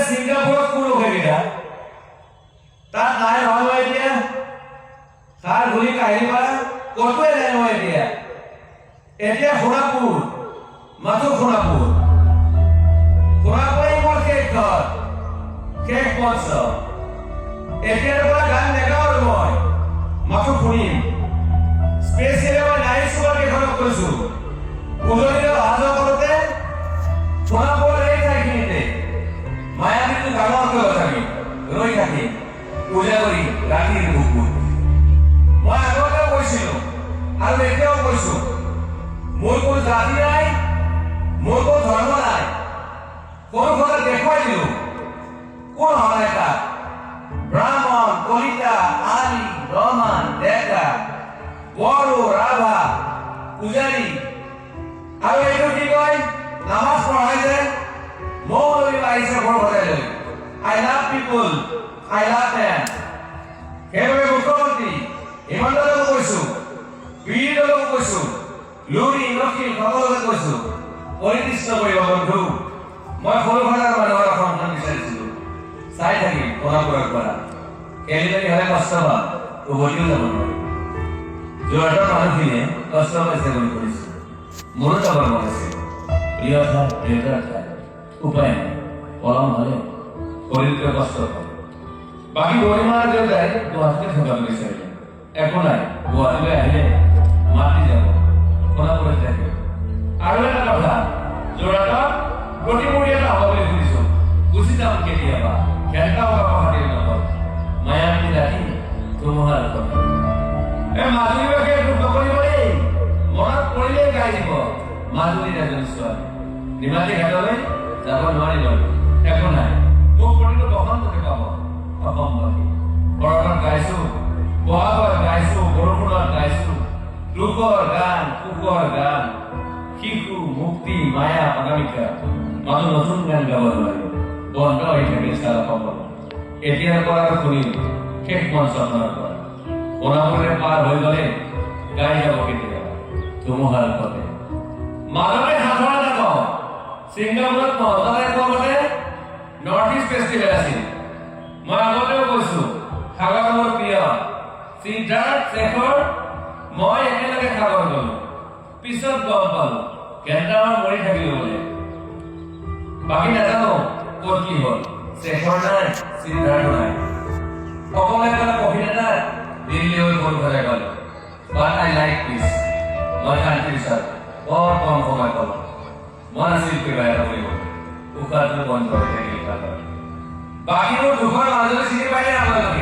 Singapore কোন হয়ে তার নাই হয় দিয়া তার ঘুরি কাহিনী পারা কতই নাই হয় দিয়া এতিয়া সোণাপুর মাথো সোণাপুর সোণাপুরে মোর কেক ঘর কেক পঞ্চ এতিয়াৰ পৰা গান নেগাওঁ মই মাথো শুনিম স্পেচিয়েলি মই নাইট শ্বুট কেইখনক কৈছো উজনিৰে অহা যোৱা কৰোঁতে সোণাপুৰৰ এই ঠাইখিনিতে মায়াবীটো ডাঙৰকৈ থাকি ৰৈ থাকি পূজা কৰি ৰাতিৰ বুকুত মই আগতেও কৈছিলো আৰু এতিয়াও কৈছো মোৰ কোনো জাতি নাই মোৰ কোনো ধৰ্ম নাই কোনো কথা দেখুৱাই দিলো কোন হয় তাত ব্ৰাহ্মণ কলিতা আলী ৰহমান ডেকা বড়ো ৰাভা পূজাৰী আৰু এইটো কি কয় নামাজ পঢ়াই যে মৌলবী আহিছে ঘৰ ভৰাই লৈ I love people I love them সেইবাবে মুখ্যমন্ত্ৰী হিমন্ত দলক কৈছো বীৰ দলক কৈছো লুৰি নকিল সকলোকে কৈছো পৰিকৃষ্ট কৰিব বন্ধু মই সৰুখনৰ মানুহৰ সন্ধান বিচাৰিছিলো চাই থাকিম সোণাপুৰৰ পৰা খেলিমেলি হ'লে কষ্ট পাম উভতিও যাব নোৱাৰিম যোৰহাটৰ মানুহখিনিয়ে কষ্ট পাইছে বুলি শুনিছো মোৰো যাবৰ মন আছে প্ৰিয় ঠাই দেউতাৰ ঠাই উপায় নাই পলম হ'লে শৰীৰটোৱে কষ্ট পাব বাকী গৰিমাৰ দেউতাই গুৱাহাটীতে থকা বিচাৰিলে একো নাই গুৱাহাটীলৈ আহিলে মাতি যাব সোণাপুৰত থাকিব আৰু এটা কথা যোৰহাটত প্ৰতিমূৰ্তি এটা হ'ব বুলি শুনিছো গুচি যাম কেতিয়াবা কেনেকা পাহাৰীৰ লগত মায়াবী ৰাতি ধুমুহাৰ কথা মাজুলীবাসীয়ে দুখ নকৰিব দেই মনত পৰিলেই গাই দিব মাজুলীৰ এজনী ছোৱালী নিমাতী ঘাটলৈ যাব নোৱাৰিব একো নাই মোক প্ৰতিটো বসন্ততে পাব অসমবাসী শৰণত গাইছো বহাগত গাইছো বৰষুণত গাইছো দুখৰ গান সুখৰ গান শিশু মুক্তি মায়া অনামিকা মানুহ নতুন গান গাব নোৱাৰিব বন্ধ হৈ থাকে চাৰা সম্ভৱ এতিয়াৰ পৰা শুনিম শেষ মঞ্চ আপোনাৰ পৰা সোণাপুৰে পাৰ হৈ গ'লে গাই যাব কেতিয়াবা ধুমুহাৰ পথে মাজতে সাধাৰণ নাপাওঁ ছিংগাপুৰত মহতাৰে কমতে নৰ্থ ইষ্ট ফেষ্টিভেল আছিল মই আগতেও কৈছো সাগৰ মোৰ প্ৰিয় সিদ্ধাৰ্থ শেখৰ মই একেলগে সাগৰ গ'লো পিছত গম পালো কেন্দ্ৰামান মৰি থাকিলো বোলে বাকী নাজানো ক'ত কি হ'ল শেখৰ নাই সিদ্ধাৰ্থ নাই অকলে এটা অভিনেতা দিল্লী হৈ গ'ল ঘৰে গ'ল বাট আই লাইক দিছ মই শান্তিৰ চাত বৰ কম সময় পালোঁ মন আছিল কিবা এটা কৰিব উশাহটো বন্ধ হৈ থাকিল বাকীবোৰ দুখৰ মাজলৈ চিনি পাইনে আপোনালোকে